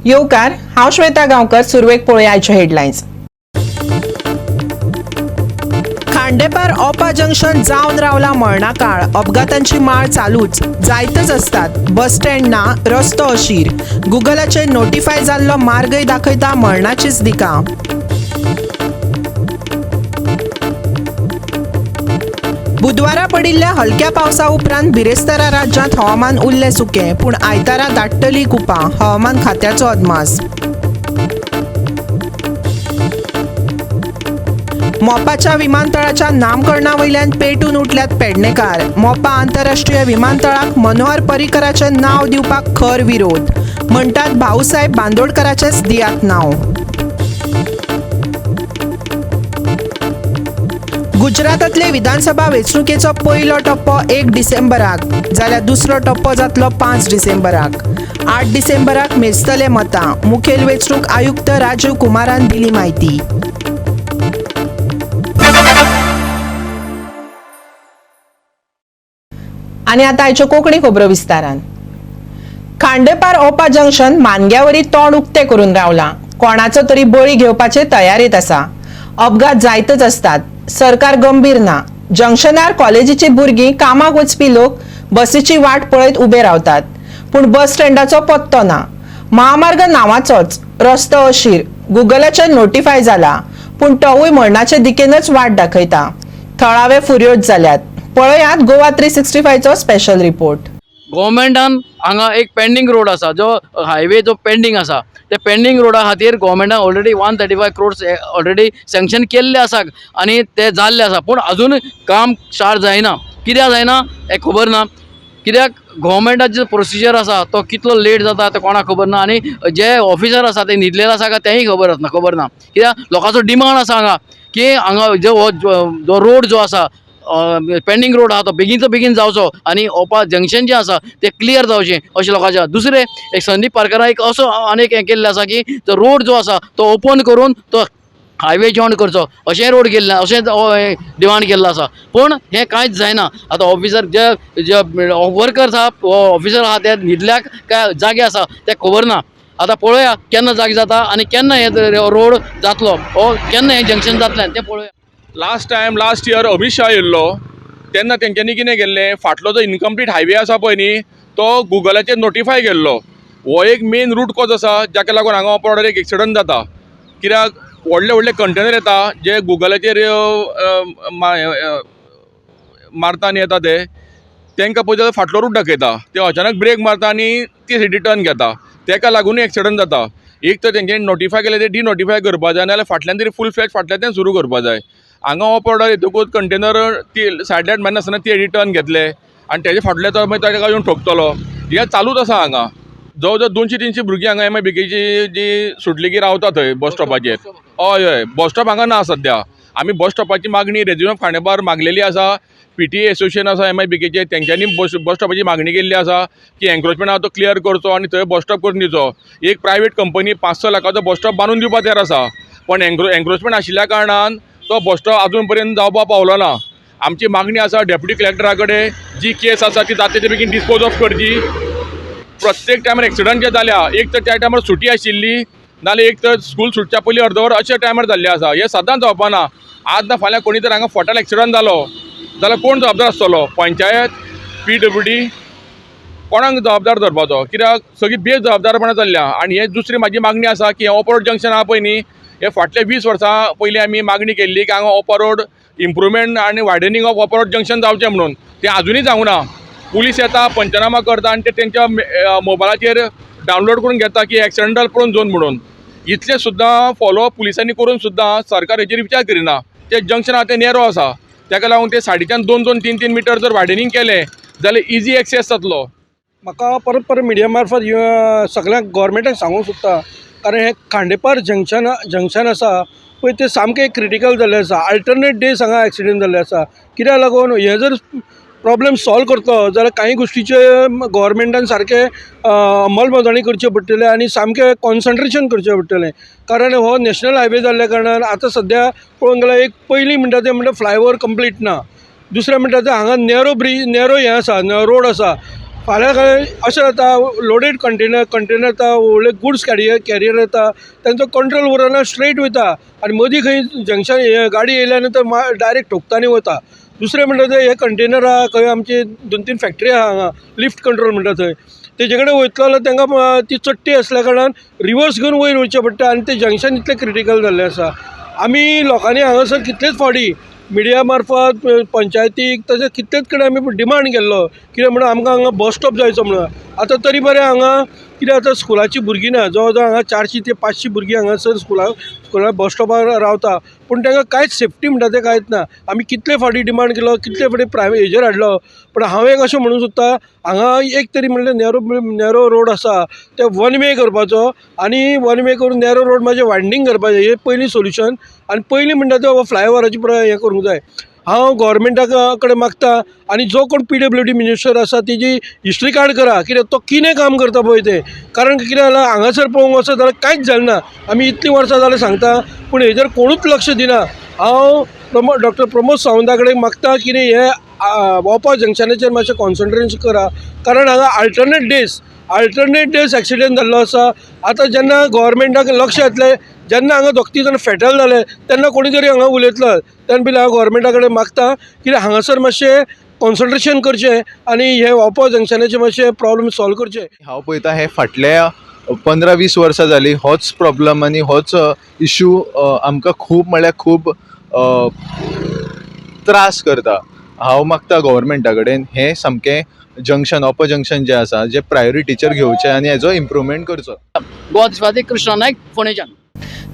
येवकार हांव श्वेता गांवकर. सुरवेक पळोवया आयच्यो हेडलायन्स. खांडेपार ओपा जंक्शन जावन रावला मरणा काळ. अपघातांची माळ चालूच, जायतच असतात. बस स्टँड ना, रस्तो अशीर. गुगलाचेर नोटिफाय जाल्लो मार्गय दाखयता मरणाचीच दिका. बुधवारा पडिल्ल्या हलक्या पावसा उपरांत बिरेस्तारा राज्यांत हवामान उरलें सुकें, पूण आयतारा दाटतली कुपां. हवामान खात्याचो अदमास. मोपाच्या विमानतळाच्या नामकरणा वयल्यान पेटून उठल्यात पेडणेकार. मोपा आंतरराष्ट्रीय विमानतळाक मनोहर पर्रीकराचें नांव दिवपाक खर विरोध. म्हणटात भाऊसाहेब बांदोडकराचेच दियात नांव. गुजरातांतले विधानसभा वेंचणुकेचो पयलो टप्पो 1 डिसेंबराक, जाल्यार दुसरो टप्पो जातलो 5 डिसेंबराक. 8 डिसेंबराक मेजतले मतां. मुखेल वेंचणूक आयुक्त राजीव कुमारान दिली माहिती. आनी आतां आयच्यो कोंकणी खबरो विस्तारान. खांडेपार ओपा जंक्शन मानग्यावरी तोंड उक्तें करून रावलां. कोणाचो तरी बळी घेवपाचे तयारेत आसा. अपघात जायतच असतात. सरकार गंभीर ना. जंक्शनार कॉलेजीची भुरगीं, कामाक वचपी लोक बसीची वाट पळयत उबे रावतात, पूण बस स्टँडाचो पत्तो ना. महामार्ग नांवाचोच, रस्तो अशीर. गुगलाचेर नोटिफाय जाला, पूण तोवूय मरणाचे दिकेनच वाट दाखयता. थळावे फुर्योज जाल्यात. पळयात गोवा 365 चो स्पेशल रिपोर्ट. गव्हर्मेंटान हांगा एक पेंडींग रोड आसा, जो हायवे जो पेंडींग आसा, त्या पेंडींग रोडा खातीर गव्हर्मेंटान ऑलरेडी 135 crores ऑलरेडी सँक्शन केल्ले आसा आनी ते जाल्ले आसा, पूण अजून काम स्टार्ट जायना. कित्याक जायना हें खबर ना. कित्याक गव्हर्मेंटाचो प्रोसिजर आसा तो कितलो लेट जाता ते कोणाक खबर ना, आनी जे ऑफिसर आसा ते न्हिदलेले आसा काय तेंय खबर ना. कित्याक लोकांचो डिमांड आसा हांगा की हांगा जो रोड जो आसा, पेंडींग रोड आहा तो बेगीनचो बेगीन जावचो आनी ओपा जंक्शन जें आसा तें क्लियर जावचें अशें लोकांचें. दुसरें एक संदीप पारकरान एक असो आनीक हें केल्लें आसा की तो रोड जो आसा तो ओपन करून तो हायवे जॉयन करचो अशें रोड केल्लें, अशें डिमांड केल्लो आसा. पूण हें कांयच जायना. आतां ऑफिसर जे वर्कर्स आहा, ऑफिसर आहा, ते न्हिदल्याक काय जागे आसा ते खबर ना. आतां पळोवया केन्ना जागे जाता आनी केन्ना हे रोड जातलो, केन्ना हें जंक्शन जातलें तें पळोवया. लास्ट इयर अमित शाह येयल्लो तेन्ना तेंच्यांनी कितें केल्लें, फाटलो जो इनकम्प्लीट हायवे आसा पळय न्ही तो गुगलाचेर नोटिफाय केल्लो. हो एक मेन रूट कोच आसा जाका लागून हांगा ऑपरेटर एक एक्सिडंट जाता. कित्याक व्हडले व्हडले कंटेनर येता जे गुगलाचेर मारता आनी येता तेंकां पळय फाटलो रूट दाखयता, ते अचानक ब्रेक मारता आनी ती सायडी टर्न घेता. तेका लागून एक्सिडंट जाता. एक तर तेंच्यांनी नोटिफाय केलें ते डिनोटिफाय करपा जाय, नाजाल्यार फाटल्यान तरी फूल फ्लॅज फाटल्यान तें सुरू करपा जाय. हांगा ऑपरेटर येतकूच कंटेनर ती सायड लायट मारनासतना ती रिटर्न घेतले आनी तेजे फाटले तो मागीर ताका येवन ठोकतलो. हें चालूच आसा हांगा. जवळ जवळ 200-300 भुरगीं हांगा MIBKची जी सुटली की रावता थंय बस स्टॉपाचेर. हय बस स्टॉप हांगा ना सद्या. आमी बस स्टॉपाची मागणी रेजिडेंट ऑफ खांडेपार मागलेली आसा. PTA एसोसिएशन आसा MIBKचे, तेंच्यांनी बस स्टॉपाची मागणी केल्ली आसा की एन्क्रोचमेंट आहा तो क्लियर करचो आनी थंय बस स्टॉप करून दिवचो. एक प्रायवेट कंपनी 5-6 लाखाचो बस स्टॉप बांदून दिवपा तयार आसा, पण एन्क्रोचमेंट आशिल्ल्या कारणान तो बस स्टॉप अजून पर्यंत जावपाक पावलो ना. आमची मागणी आसा डेप्युटी कलेक्टरा कडेन, जी केस आसा ती जाता ते बेगीन डिस्पोज ऑफ करची. प्रत्येक टायमार एक्सिडंट जे जाल्या, एक तर त्या टायमार सुटी आशिल्ली, नाल्यार एक तर स्कूल सुटच्या पयलीं अर्द वर अशे टायमार जाल्ले आसा. हे सदांच जावपा ना. आज ना फाल्यां कोणी तर हांगा फॉटाल एक्सिडंट जालो जाल्यार कोण जबाबदार आसतलो? पंचायत, PWD, कोणाक जबाबदार धरपाचो? कित्याक सगळी बेजबाबदारपणां जाल्ल्या. आनी हे दुसरी म्हाजी मागणी आसा की ओपा रोड जंक्शन आहा पळय न्ही, हे फाटले 20 वर्सां पयलीं आमी मागणी केल्ली की हांगा ओपा रोड इम्प्रुवमेंट आनी widening of Opa road junction जावचें म्हणून. तें आजुनूय जावंक ना. पुलीस येता, पंचनामा करता आनी ते तेंच्या मोबायलाचेर डावनलोड करून घेता की एक्सिडंटल प्रोन झोन म्हणून. इतलें सुद्दां फॉलोअप पुलिसांनी करून सुद्दां सरकार हेचेर विचार करिना. तें जंक्शन आहा तें नॅरो आसा, तेका लागून ते सायडीच्यान 2-3 मिटर जर वायडनिंग केलें जाल्यार इजी एक्सेस जातलो. म्हाका परत मिडिया मार्फत सगळ्यांक गव्हर्मेंटाक सांगूंक सोदता, कारण हे खांडेपार जंक्शन आसा पळय तें सामकें क्रिटिकल जाल्लें आसा. अल्टरनेट डेज हांगा एक्सिडेंट जाल्ले आसा. कित्याक लागून हे जर प्रॉब्लेम सॉल्व करतलो जाल्यार कांय गोश्टीचे गव्हर्मेंटान सारकें अंमलबजावणी करची पडटली आनी सामकें कॉन्सन्ट्रेशन करचें पडटलें. कारण हो नॅशनल हायवे जाल्ल्या कारणान आतां सद्या पळोवंक गेल्यार एक पयलीं म्हणटा तें म्हणटा फ्लायओवर कंप्लीट ना. दुसरें म्हणटा तें हांगा नॅरो हें आसा, रोड आसा. फाल्यां अशें जाता लोडेड कंटेनर येता व्हडले गुड्स कॅरियर येता तांचो कंट्रोल उरना स्ट्रेट वयता आनी मदीं खंय जंक्शन गाडी येयल्या नंतर डायरेक्ट ठोकतानी वता. दुसरें म्हणटा तें हे कंटेनर आहा खंय आमची 2-3 फॅक्टरी आहा हांगा लिफ्ट कंट्रोल म्हणटा थंय तेजे कडेन वयतलो जाल्यार तांकां ती चडटी आसल्या कारणान रिवर्स घेवन वयर वयचें पडटा आनी तें जंक्शन इतलें क्रिटिकल जाल्लें आसा. आमी लोकांनी हांगासर कितलेच फावटी मिडिया मार्फत पंचायतीक तशें कितलेच कडेन आमी डिमांड केल्लो कित्याक म्हणून आमकां हांगा बस स्टॉप जायचो म्हणून. आतां तरी बरें हांगा कित्याक आतां स्कुलाची भुरगीं ना जवळ जवळ हांगा 400 ते 500 भुरगीं हांगासर स्कुला बस स्टॉपार रावता पूण तांकां कांयच सेफ्टी म्हणटा तें कांयच ना. आमी कितले फावटी डिमांड केलो कितले फावटी प्रायवेट हेजेर हाडलो पण हांव एक अशें म्हणूं सोदता हांगा एक तरी म्हणल्यार नॅरो रोड आसा ते वन वे करपाचो आनी वन वे करून नॅरो रोड मातशें वायडनींग करपाचें हें पयलीं सोल्युशन आनी पयलीं म्हणटा तें फ्लायओवराची हें करूंक जाय. हांव गोवोरमेंटा कडेन मागता आनी जो कोण PWD मिनिस्टर आसा तेजी हिस्ट्री कार्ड करा कित्याक तो कितें काम करता पळय तें कारण कितें जालां हांगासर पळोवंक वचत जाल्यार कांयच जालें ना. आमी इतलीं वर्सां जाल्यार सांगता पूण हेजेर कोणूच लक्ष दिना. हांव डॉक्टर प्रमोद सावंता कडेन मागता की हे ओपा जंक्शनाचेर मातशें कॉन्सन्ट्रेशन करा कारण हांगा अल्टरनेट डेज एक्सिडेंट जाल्लो आसा. आतां जेन्ना गोवोरमेंटाक लक्ष येतलें जेन्ना हांगा दोग तीग जाण फेटल जाले तेन्ना कोणी तरी हांगा उलयतलो तेन्ना पयलीं हांव गोवोरमेंटा कडेन मागता कित्याक हांगासर मातशें कॉन्सन्ट्रेशन करचें आनी हे ओपा जंक्शनाचे मातशें प्रॉब्लेम सॉल्व करचे. हांव पळयता हे फाटल्या 15-20 वर्सां जालीं होच प्रॉब्लम आनी होच इश्यू आमकां खूब म्हळ्यार खूब त्रास करता. हांव मागता गोवोरमेंटा कडेन हें सामकें जंक्शन ओपा जंक्शन जें आसा जें प्रायोरिटीचेर घेवचें आनी हेजो इम्प्रुवमेंट करचो. गोवा दिसपाती कृष्णा नायक फोंडेच्यान.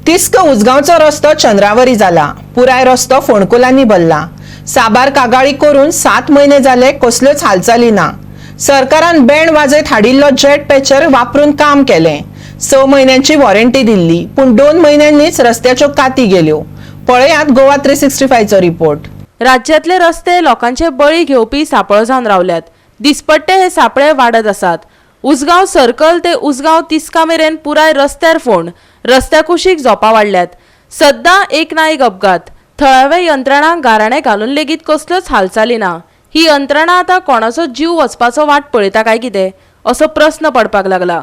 तिस्क उजगांवचो रस्तो चंद्रावरी जाला पुराय रस्तो फोंडकुलांनी भरला. साबार कागाळी करून 7 म्हयने जाले कसल्योच हालचाली ना. सरकारान बँड वाजयत हाडिल्लो जेट पॅचर वापरून काम केलें. 6 म्हयन्यांची वॉरंटी दिल्ली पूण 2 म्हयन्यांनीच रस्त्याच्यो काती गेल्यो. पळयात गोवा 365 चो रिपोर्ट. राज्यांतले रस्ते लोकांचे बळी घेवपी सापळो जावन रावल्यात. दिसपट्टे हे सापळे वाडत आसात. उसगांव सर्कल ते उसगांव तिस्का मेरेन पुराय रस्त्यार फोंड. रस्त्या कुशीक झोपां वाडल्यात. सद्दां एक ना एक अपघात. थळाव्या यंत्रणांक गाराणें घालून लेगीत कसल्योच हालचाली ना. ही यंत्रणा आतां कोणाचो जीव वचपाचो वाट पळयता काय कितें असो प्रस्न पडपाक लागला.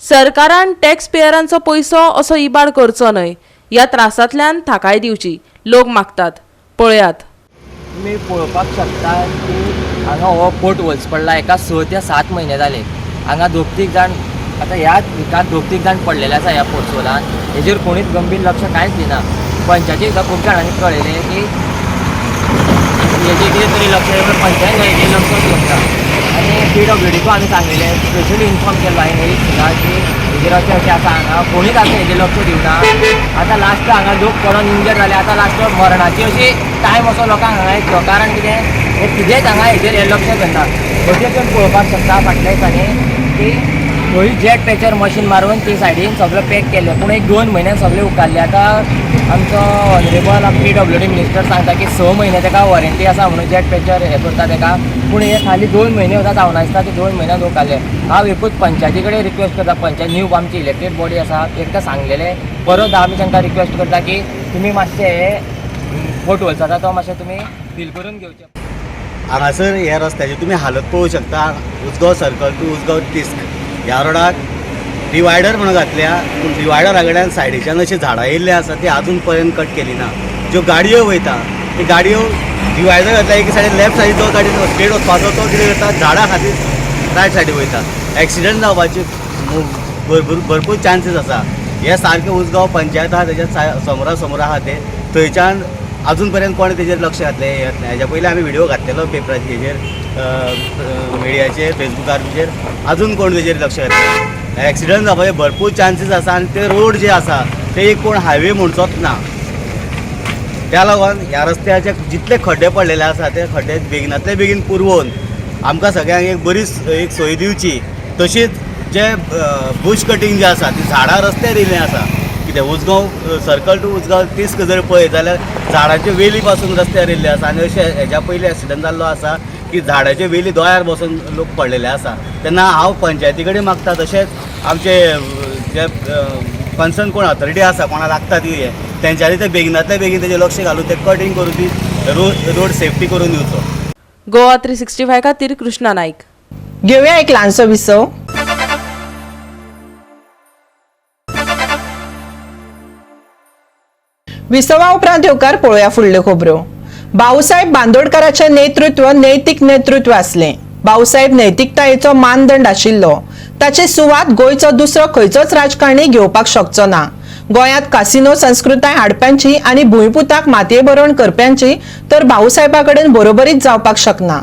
सरकारान टॅक्स पेयरांचो पयसो असो इबाड करचो न्हय. ह्या त्रासांतल्यान थाकाय दिवची लोक मागतात. पळयात. तुम्ही पळोवपाक शकता की हांगा हो पोर्ट होल्स पडला एका 6 ते 7 म्हयने जाले. हांगा दोग-तीग जाण आतां ह्याच विकांत दोग-तीग जाण पडलेले आसा ह्या पोर्ट होलान. हेजेर कोणीच गंभीर लक्ष कांयच दिना. पंचायती सुद्दां खूब जाणांनी कळयलें की हेजेर कितें तरी लक्ष पंचायत हेजेर लक्ष दिवंक ना आनी PWDको आमी सांगलेलें स्पेशली इन्फॉर्म केलो हांवें सुद्दां की हेजेर अशें अशें आसा हांगा कोणीच आतां हेजेर लक्ष दिवना. आतां लास्ट हांगा लोक पडोन इंजर जाले. आतां लास्ट मरणाची अशी टायम असो लोकांक हांगा येतलो कारण कितें हे कितेंच हांगा हेजेर हे लक्ष करना. अशें तुमी पळोवपाक शकता फाटल्या दिसांनी की थंय जेट पॅचर मशीन मारून ती सायडीन सगळें पॅक केलें पूण 1-2 म्हयने सगळें उखाल्ले. आतां आमचो ऑनरेबल PWD मिनिस्टर सांगता की 6 म्हयने ताका वॉरंटी आसा म्हणून जेट पॅचर हें करता ताका पूण हे खाली 2 म्हयने सुद्दां जावना दिसता की 2 म्हयन्यान उखाल्ले. हांव एकूच पंचायती कडेन रिक्वेस्ट करता पंचायत न्यू आमची इलेक्टेड बॉडी आसा एकदां सांगलेलें परत आमी तांकां रिक्वेस्ट करता की तुमी मातशें हे पोर्ट होल्स आसा तो मातशें तुमी फील करून घेवचें. हांगासर ह्या रस्त्याची तुमी हालत पळोवंक शकता. उसगांव सर्कल टू उसगांव तिस्क ह्या रोडाक डिवायडर म्हणून घातल्या पूण डिवायडरा कडल्यान सायडीच्यान अशी झाडां येयल्ली आसा ती आजून पर्यंत कट केली ना. ज्यो गाडयो वयता ती गाडयो डिवायडर घातल्या एक सायडीन लेफ्ट सायडीन जो गाडी स्ट्रेट वचपाचो तो कितें करता झाडां खातीर रायट सायडीन वयता. एक्सिडंट जावपाचे भरपूर चान्सीस आसा. हे सारकें उसगांव पंचायत आहा तेच्या समोरा आहा ते थंयच्यान अजून पर्यंत कोण तेजेर लक्ष घातलें येत ना. हेज्या पयलीं आमी व्हिडिओ घातलेलो पेपराचेर हेजेर मिडियाचेर फेसबुकार अजून कोण तेजेर लक्ष घातलें. एक्सिडंट जावपाचे भरपूर चान्सीस आसा आनी ते रोड जे आसा ते एक कोण हायवे म्हणचोच ना. त्या लागून ह्या रस्त्याचे जितले खड्डे पडलेले आसा ते खड्डे बेगिनांतले बेगीन पुरवून आमकां सगळ्यांक एक बरी एक सोय दिवची. तशीच जे बुश कटींग जे आसा ती झाडां रस्त्यार येयल्लीं आसा कितें उसगांव सर्कल टू उसगांव तिस्क जर पळयत जाल्यार झाडांच्यो वेली पासून रस्त्यार येयल्ले आसा आनी अशें हेज्या पयलीं एक्सिडंट जाल्लो आसा की झाडाच्यो वेली दोळ्यार बसून लोक पडलेले आसा. तेन्ना हांव पंचायती कडेन मागता तशेंच आमचे जे कन्सर्न कोण ऑथॉरिटी आसा कोणा लागता ती तेंच्यांनी ते बेगिनांतल्या बेगीन तेजेर लक्ष घालून ते कटींग करून ती रोड सेफ्टी करून दिवचो. गोवा 365 खातीर कृष्णा नायक. घेऊया एक ल्हानसो विसव. विसवा उपरांत येवकार पळोवया फुडल्यो खबरो. भाऊसाहेब बांदोडकराचे नेतृत्व नैतीक नेतृत्व असले. भाऊसाहेब नैतिकतायेचो मानदंड आशिल्लो. ताची सुवात गोंयचो दुसरो खंयचोच राजकारणी घेवपाक शकचो ना. गोंयांत कासिनो संस्कृताय हाडप्यांची आनी भुंयपुताक मातये भरोवन करप्यांची तर भाऊसाहेबा कडेन बरोबरीच जावपाक शकना.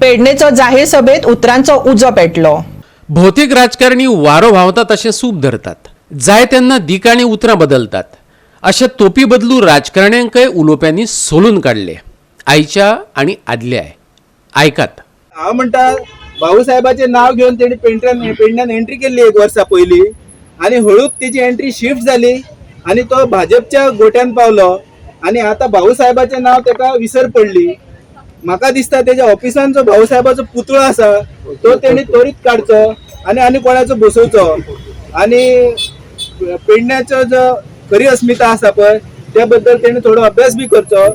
पेडणेचो जाहीर सभेत उतरांचो उजो पेटलो. भौतिक राजकारणी वारो व्हांवता तशें सूप धरतात. जाय तेन्ना दीक आनी उतरां बदलतात. अशे तोपी बदलू राजकारण्यांकय उलोवप्यांनी सोलून काडले, आयच्या आनी आदल्याय. आयकात. हांव म्हणटा भाऊसाहेबाचें नाव घेवन तेणी पेडण्यान एंट्री केल्ली 1 वर्सा पयलीं आनी हळूच तेजी एंट्री शिफ्ट जाली आनी तो भाजपच्या गोट्यान पावलो आनी आतां भाऊसाहेबाचें नाव ताका विसर पडली. म्हाका दिसता तेज्या ऑफिसान जो भाऊसाहेबाचो पुतळो आसा तो तेणी त्वरीत काडचो आनी कोणाचो बसोवचो आनी पेडण्याचो जो खरी अस्मिता आसा पळय त्या बद्दल तेणी थोडो अभ्यास बी करचो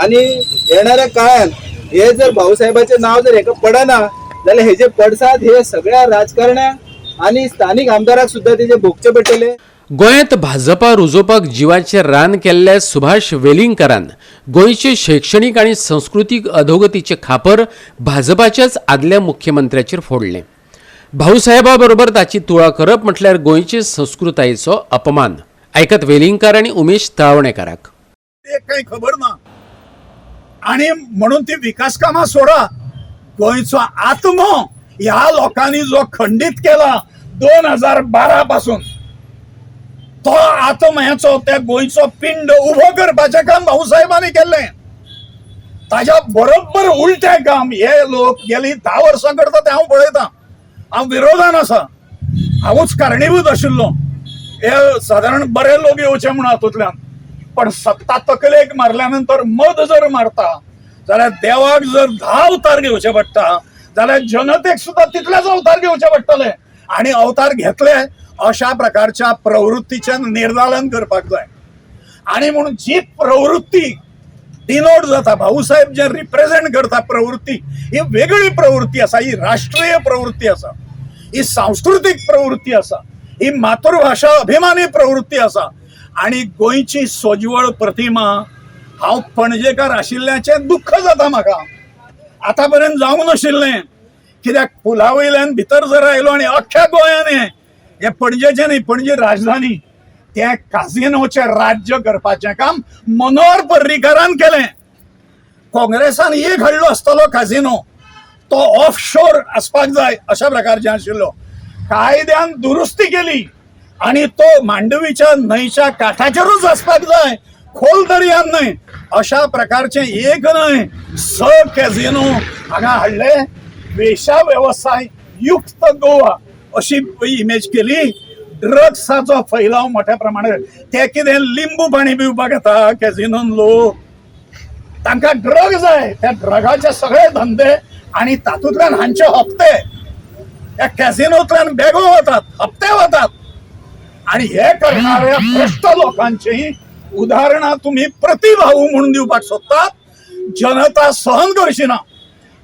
आनी येणाऱ्या काळान हे जर भाऊसाहेबाचें नाव जर हेका पडना जाल्यार हेजे पडसाद हे सगळ्या राजकारण्यांक आनी स्थानीक आमदाराक सुद्दां तेजे भोगचे पडटले. गोंयांत भाजपा रुजोवपाक जिवाचें रान केल्ल्या सुभाष वेलिंगकरान गोंयचे शैक्षणीक आनी संस्कृतीक अधोगतीचे खापर भाजपाच्याच आदल्या मुख्यमंत्र्याचेर फोडलें. भाऊसाहेबा बरोबर ताची तुळा करप म्हटल्यार गोंयचे संस्कृतायेचो अपमान. आयकत वेलिंगकर आनी उमेश तळवणेकाराक. ते काही खबर ना आणि म्हणून ती विकास कामां सोडा. गोंयचो आत्मो ह्या लोकांनी जो खंडीत केला 2012 पासून तो आत्म्याचो त्या गोंयचो पिंड उबो करपाचें काम भाऊसाहेबांनी केल्लें. ताच्या बरोबर उलटें काम हे लोक गेली 10 वर्सां करता तें हांव पळयतां. हांव विरोधान आसा, हांवूच कारणीभूत आशिल्लो. हे साधारण बरे लोक येवचे म्हणून हातूंतल्यान, पण सत्ता तकलेक मारल्या नंतर मद जर मारता जाल्यार देवाक जर 10 अवतार घेवचे पडटा जाल्यार जनतेक सुद्दां तितलेच अवतार घेवचे पडटले आणि अवतार घेतले अशा प्रकारच्या प्रवृत्तीचें निर्दालन करपाक जाय. आणि म्हणून जी प्रवृत्ती डिनोट जाता, भाऊसाहेब जे रिप्रेझेंट करता प्रवृत्ती, ही वेगळी प्रवृत्ती आसा. ही राष्ट्रीय प्रवृत्ती आसा, ही सांस्कृतिक प्रवृत्ती आसा, ही मातृभाषा अभिमानी प्रवृत्ती आसा. आणि गोंयची सोज्वळ प्रतिमा हांव पणजेकार आशिल्ल्याचें दुख्ख जाता म्हाका. आतां पर्यंत जावंक नाशिल्लें, कित्याक पुला वयल्यान भितर जर आयलो आनी अख्ख्या गोंयान हे पणजेचें न्ही, पणजे राजधानी, त्या काझिनोचें राज्य करपाचें काम मनोहर पर्रीकारान केलें. काँग्रेसान एक हाडलो आसतलो काझिनो, तो ऑफ शोर आसपाक जाय अशा प्रकारचें आशिल्लो. कायद्यान दुरुस्ती केली आणि तो मांडवीच्या न्हंयच्या काठाचेरूच आसपाक जाय, खोल दर्यान न्हय. अशा प्रकारचे एक न्हय 6 कॅझिनो हांगा हाडले. वेश्या व्यवसाय युक्त गोवा अशी इमेज केली. ड्रग्साचो फैलाव मोठ्या प्रमाणात. ते कितें लिंबू पाणी पिवपाक येता कॅझिनोन लोक, तांकां ड्रग जाय. त्या ड्रगाचे सगळे धंदे आणि तातूंतल्यान हांचे हप्ते या कॅझिनोंतल्यान बेगो वतात, हप्ते वतात. आणि हे करणाऱ्या भ्रष्ट लोकांची उदाहरणां तुम्ही प्रतिभाऊ म्हणून दिवपाक सोदतात. जनता सहन करची ना,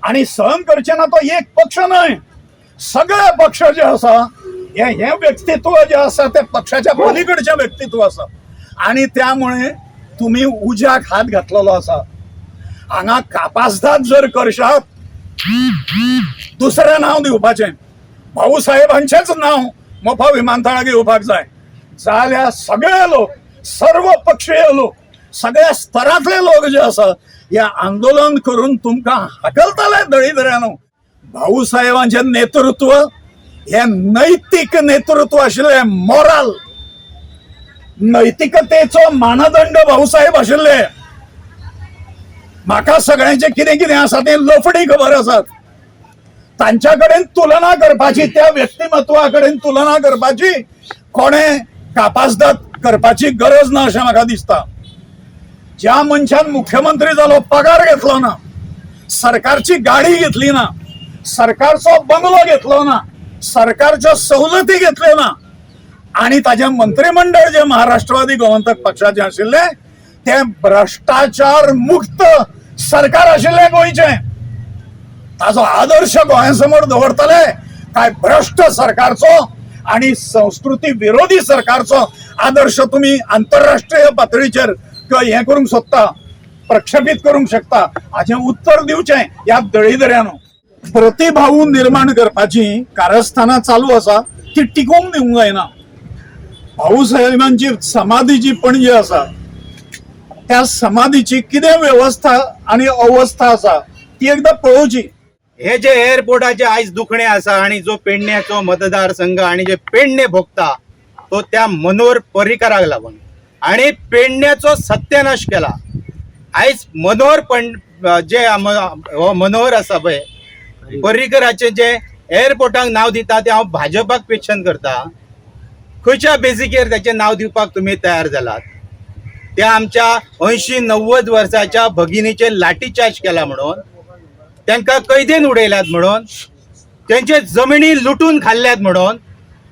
आणि सहन करचे ना तो एक पक्ष न्हय, सगळे पक्ष जे आसा हे व्यक्तित्व जे आसा ते पक्षाच्या पलीकडचे व्यक्तित्व आसा. आणि त्यामुळे तुम्ही उज्याक हात घातलेलो आसा. हांगा कापासदाद जर करशात, दुसरें नाव दिवपाचें, भाऊसाहेबांचेच नाव मोफा विमानतळाक येवपाक जाय जाल्यार सगळे लोक, सर्व पक्षीय लोक, सगळ्या स्तरांतले लोक जे आसा हे आंदोलन करून तुमकां हाकलतले दळीदऱ्यान. भाऊसाहेबांचें नेतृत्व हे नैतीक नेतृत्व आशिल्लें. मॉरल नैतिकतेचो मानदंड भाऊसाहेब आशिल्ले. म्हाका सगळ्यांचे कितें कितें आसा तें लफडी खबर आसात. तांच्या कडेन तुलना करपाची, त्या व्यक्तिमत्वा कडेन तुलना करपाची कोणें कापासदाद करपाची गरज ना अशें म्हाका दिसता. ज्या मनशान मुख्यमंत्री जालो पगार घेतलो ना, सरकारची गाडी घेतली ना, सरकारचो बंगलो घेतलो ना, सरकारच्यो सवलती घेतल्यो ना, आणि ताजें मंत्रिमंडळ जे महाराष्ट्रवादी गोमंतक पक्षाचे आशिल्ले ते भ्रष्टाचार मुक्त सरकार आशिल्लें गोंयचें. ताजो आदर्श गोंयासमोर दवरतले काय भ्रष्ट सरकारचो आणि संस्कृती विरोधी सरकारचो आदर्श तुम्ही आंतरराष्ट्रीय पातळीचेर हे करूंक सोदता, प्रक्षेपीत करूंक शकता, हाचें उत्तर दिवचें ह्या दळीदऱ्यान. प्रतिभाव निर्माण करपाची कारस्थानां चालू आसा ती टिकूंक दिवंक जायना. भाऊ साहेबांची समाधी जी पणजी आसा त्या समाधीची कितें व्यवस्था आणि अवस्था आसा ती एकदा पळोवची. हे जे एअरपोर्टाचे आयज दुखणे आसा आणि जो पेडण्याचो मतदारसंघ आणि जे पेडणे भोगता तो त्या मनोहर पर्रीकाराक लागून आणि पेडण्याचो सत्यानाश केला. आयज जे मनोहर आसा पळय पर्रीकराचे जे एअरपोर्टाक नाव दिता ते हांव भाजपाक क्वेश्चन करता. खंयच्या बेसिकेर त्याचें नाव दिवपाक तुमी तयार जालात? त्या आमच्या 80-90 वर्साच्या भगिनीचे लाठीचार्ज केला म्हणून, त्यांना कैदेन उडयल्यात म्हणून, त्यांचे जमिनी लुटून खाल्ल्यात म्हणून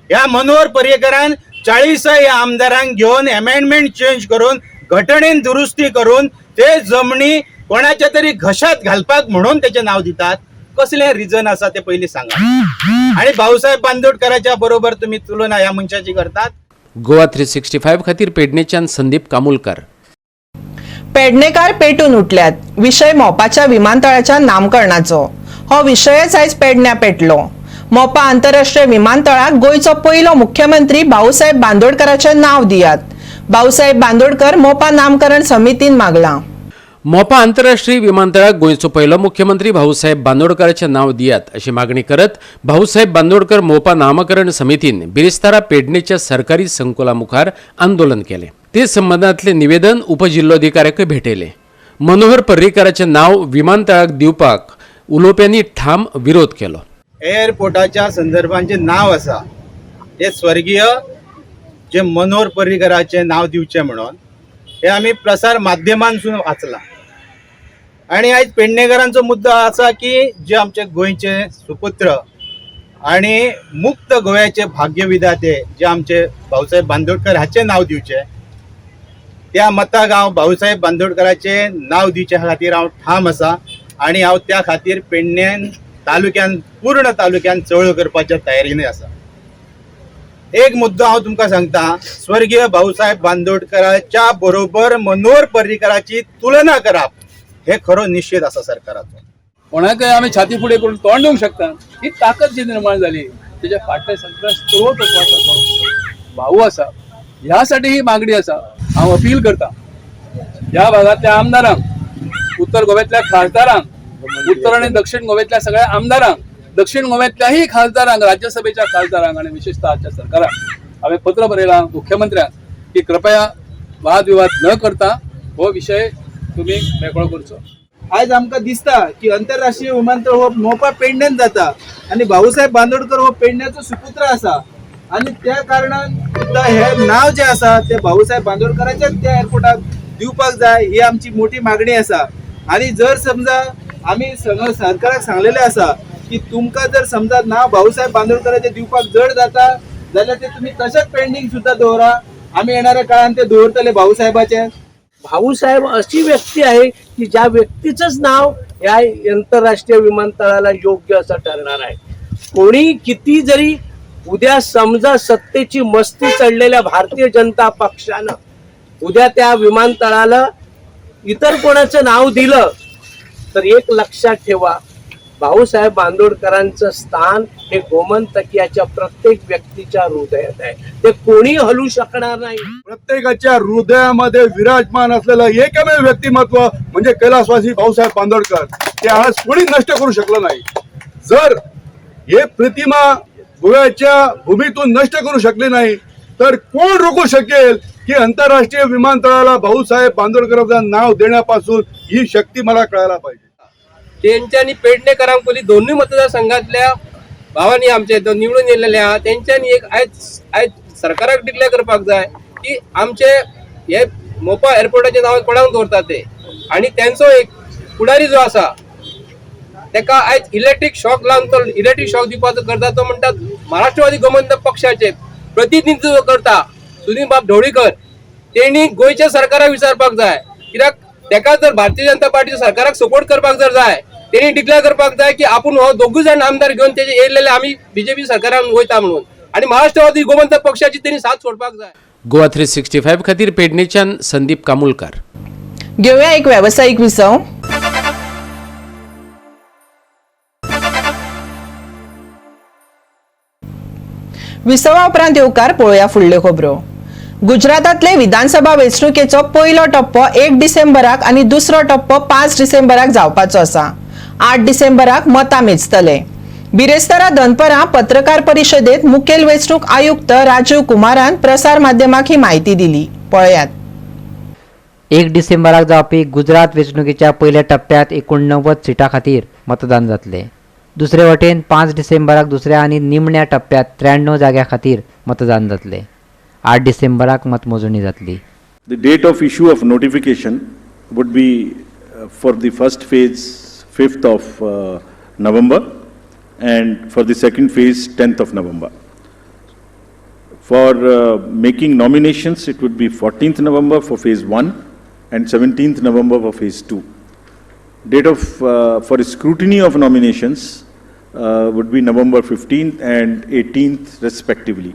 ह्या मनोहर पर्रीकरान 40 आमदारांक घेऊन अमेंडमेंट चेंज करून घटनेन दुरुस्ती करून ते जमनी कोणाच्या तरी घशात घालपाक म्हणून त्याचे नाव दितात. कसले रिजन आसा ते पयलीं सांगा. आणि भाऊसाहेब बांदोडकराच्या बरोबर तुम्ही तुलना ह्या मनशाची करतात. गोवा 365 खातीर पेडणेच्यान संदीप कामुलकार. पेडणेकार पेटून उठल्यात. विषय मोपाच्या विमानतळाच्या नामकरणाचो. हो विशयच आयज पेडण्या पेटलो. मोपा आंतरराष्ट्रीय विमानतळाक गोंयचो पयलो मुख्यमंत्री भाऊसाहेब बांदोडकराचे नाव दियात. भाऊसाहेब बांदोडकर मोपा नामकरण समितीन मागला. मोपा आंतरराष्ट्रीय विमानतळाक गोंयचो पयलो मुख्यमंत्री भाऊसाहेब बांदोडकराचें नाव दियात अशी मागणी करत भाऊसाहेब बांदोडकर मोपा नामकरण समितीन बिरेस्तारा पेडणेच्या सरकारी संकुला मुखार आंदोलन केलें. ते संबंधांतले निवेदन उपजिल्लोधिकाऱ्याक भेटयले. मनोहर पर्रीकराचें नाव विमानतळाक दिवपाक उलोवप्यांनी ठाम विरोध केलो. एअरपोर्टाच्या संदर्भात जे नाव आसा ते स्वर्गीय जे मनोहर पर्रीकराचे नाव दिवचे म्हणून हे आम्ही प्रसार माध्यमांतून वाचला. आणि आयज पेडणेकरांचो मुद्दो असा की जे आमचे गोंयचे सुपुत्र आणि मुक्त गोव्याचे भाग्यविधाते जे आमचे भाऊसाहेब बांदोडकर हाचे नाव दिवचे, त्या मताक हांव भाऊसाहेब बांदोडकराचे नाव दिवचे खातीर हांव ठाम आसा. आणि हांव त्या खातीर पेडण्यान तालुक्यान पूर्ण तालुक्यान चळवळ करपाच्या तयारीने आसा. एक मुद्दो हांव तुमकां सांगता, स्वर्गीय भाऊसाहेब बांदोडकराच्या बरोबर मनोहर पर्रीकराची तुलना करप हे खरो निश्चित आसा सरकाराचो. कोणाकय आम्ही छाती फुडें करून तोंड दिवंक शकता. ही ताकद जी निर्माण झाली त्याच्या फाटल्या सगळ्या स्त्रोत भाऊ आसा. ह्यासाठी ही मागणी आसा. हांव अपील करता ह्या भागातल्या आमदारांक, उत्तर गोव्यातल्या खासदारांक, उत्तर आणि दक्षिण गोव्यातल्या सगळ्या आमदारांक, दक्षिण गोव्यातल्याही खासदारांक, राज्यसभेच्या खासदारांक आणि विशेषतः आजच्या सरकाराक हांवें पत्र बरयलां मुख्यमंत्र्यांक की कृपया वादविवाद न करता हो विषय तुम्ही मेकळो करचो. आज आमकां दिसता की आंतरराष्ट्रीय विमानतळ हो मोपा पेडण्यान जाता आणि भाऊसाहेब बांदोडकर हो पेडण्याचो सुपुत्र आसा. आणि त्या कारणान सुद्धा हे नाव जे आसा ते भाऊसाहेब बांदोडकराच्याच त्या एअरपोर्टाक दिवपाक जाय ही आमची मोठी मागणी आसा. आणि जर समजा आम्ही सरकाराक सांगलेले आसा की तुमकां जर समजा नाव भाऊसाहेब बांदोडकराचे दिवपाक जड जाता जाल्यार ते तुम्ही तशेंच पेंडिंग सुद्धा दवरा. आम्ही येणाऱ्या काळात ते दवरतले भाऊसाहेबाचे. भाऊसाहेब अशी व्यक्ती आहे की ज्या व्यक्तीचंच नाव या आंतरराष्ट्रीय विमानतळाला योग्य असं ठरणार आहे. कोणी किती जरी उद्या समजा सत्तेची मस्ती चढलेल्या भारतीय जनता पक्षानं उद्या त्या विमानतळाला इतर कोणाचं नाव दिलं तर एक लक्षात ठेवा, भाऊसाहेब बांदोडकरांचं स्थान हे गोमंतकीयाच्या प्रत्येक व्यक्तीच्या हृदयात आहे. ते कोणी हलू शकणार नाही. प्रत्येकाच्या हृदयामध्ये विराजमान असलेलं एकमेव व्यक्तिमत्व म्हणजे कैलासवासी भाऊसाहेब बांदोडकर. ते आज कोणी नष्ट करू शकलं नाही. जर हे प्रतिमा गोव्याच्या भूमीतून नष्ट करू शकले नाही तर कोण रोखू शकेल की आंतरराष्ट्रीय विमानतळाला भाऊसाहेब बांदोडकरांचं नाव देण्यापासून ही शक्ती मला कळायला पाहिजे. त्यांच्यानी पेडणेकरांक पयलीं दोन्ही मतदारसंघातल्या भावांनी आमचे निवडून येयलेल्या त्यांच्यानी एक आयज सरकाराक डिक्लेअर करपाक जाय की आमचे हे मोपा एअरपोर्टाचे नाव कोणाक दवरतात ते. आणि त्यांचो एक फुडारी जो आसा तेका आयज इलेक्ट्रीक शॉक लावन तो इलेक्ट्रीक शॉक दिवपाचो करता तो म्हणटात महाराष्ट्रवादी गोमंतक पक्षाचे प्रतिनिधित्व करता सुनील बाब ढवळीकर. तेणी गोंयच्या सरकाराक विचारपाक जाय कित्याक तेका जर भारतीय जनता पार्टीच्या सरकाराक सपोर्ट करपाक जर जाय तेणी डिक्लेअर करपाक जाय की आपूण हो दोगूय जाण आमदार घेवन तेजे येयलेले आमी बीजेपी सरकारान वयता म्हणून आणि महाराष्ट्रवादी गोमंतक पक्षाची तेणी साथ सोडपाक जाय. गोवा 365 खातीर पेडणेच्यान संदीप कामुलकार. घेऊया एक व्यावसायिक विसव. विसवा उपरांत येवकार पळोवया फुडल्यो खबरो. गुजरातांतले विधानसभा वेंचणुकेचो पयलो टप्पो 1 डिसेंबराक आनी दुसरो टप्पो 5 डिसेंबराक जावपाचो आसा. 8 डिसेंबराक मतां मेजतले. बिरेस्तारा दनपारां पत्रकार परिशदेंत मुखेल वेंचणूक आयुक्त राजीव कुमारान प्रसार माध्यमांक ही म्हायती दिली. पळयात. 1 डिसेंबराक जावपी गुजरात वेंचणुकेच्या पयल्या टप्प्यात 89 सिटां खातीर मतदान जातले. दुसरे वटेन 5 डिसेंबराक दुसऱ्या आनी निमण्या टप्प्यात 93 जाग्यां खातीर मतदान जातले. 8 डिसेंबराक मतमोजणी जातली. The date of issue of notification would be for the first phase 5th of November and for the second phase 10th of November. For making nominations it would be 14th November for phase 1 and 17th November for phase 2. Date of for scrutiny of nominations would be November 15th and 18th respectively.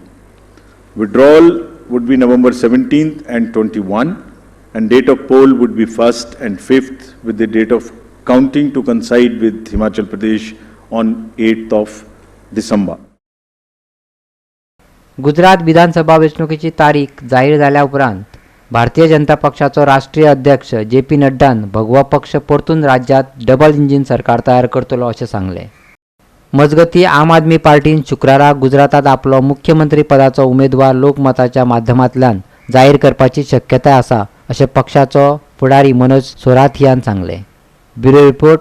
Withdrawal would be November 17th and 21, and date of poll would be 1st and 5th, with the date of counting to coincide with Himachal Pradesh on 8th of December. Gujarat विधानसभा वेंचणुकेची तारीख जाहीर जाल्या उपरांत भारतीय जनता पक्षाचो राष्ट्रीय अध्यक्ष JP नड्डान भगवा पक्ष परतून राज्यात डबल इंजिन सरकार तयार करतलो अशें सांगलें. मजगती आम आदमी पार्टीन शुक्राराक गुजरातात आपलो मुख्यमंत्री पदाचो उमेदवार लोकमताच्या माध्यमांतल्यान जाहीर करपाची शक्यताय आसा अशें पक्षाचो फुडारी मनोज सोराथियान सांगलें. Bureau report,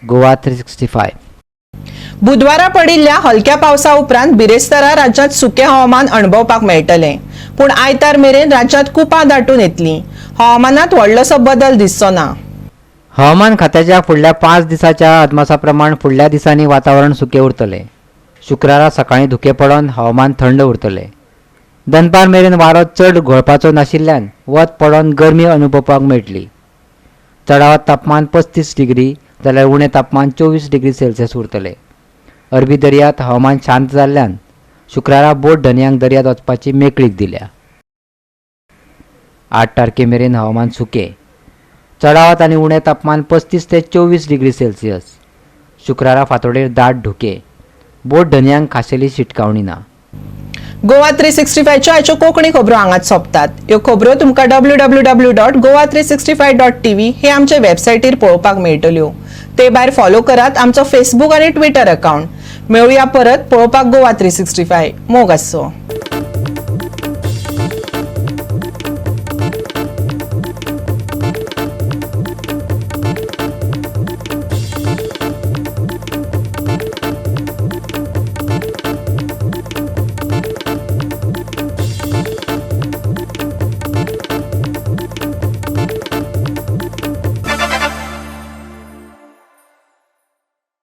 Goa 365. बुधवारा पडिल्ल्या हलक्या पावसा उपरांत बिरेस्तारा राज्यांत सुकें हवामान अणभवपाक मेळटलें. पूण आयतार मेरेन राज्यांत कुपां दाटून येतलीं. हवामानात व्हडलोसो बदल दिसचो ना. हवामान खात्याच्या फुडल्या 5 दिसाच्या अदमासा प्रमाण फुडल्या दिसांनी वातावरण सुकें उरतलें. शुक्रारा सकाळीं धुकें पडोन हवामान थंड उरतलें. दनपार मेरेन वारो चड घोळपाचो नाशिल्ल्यान वत पडोन गरमी अनुभवपाक मेळटली. चडावत तापमान 35 डिग्री जाल्यार उणें तापमान 24 डिग्री सेल्सियस उरतलें. अरबी दर्यांत हवामान शांत जाल्ल्यान शुक्रारा बोट धन्यांक दर्यांत वचपाची मेकळीक दिल्या. 8 तारखे मेरेन हवामान सुकें. चडावत आनी उणें तापमान 35 ते 24 डिग्री सेल्सियस. शुक्रारा फांतोडेर दाट धुकें. बोट धन्यांक खाशेली शिटकावणी ना. गोवा 365 च्यो आयच्यो कोंकणी खबरो हांगाच सोंपतात. ह्यो खबरो तुमकां www.goa365.tv हे आमचे वेबसायटीर पळोवपाक मेळटल्यो. ते भायर फॉलो करात आमचो फेसबूक आनी ट्विटर अकाउंट. मेळुया परत पळोवपाक गोवा 365. मोग आसचो.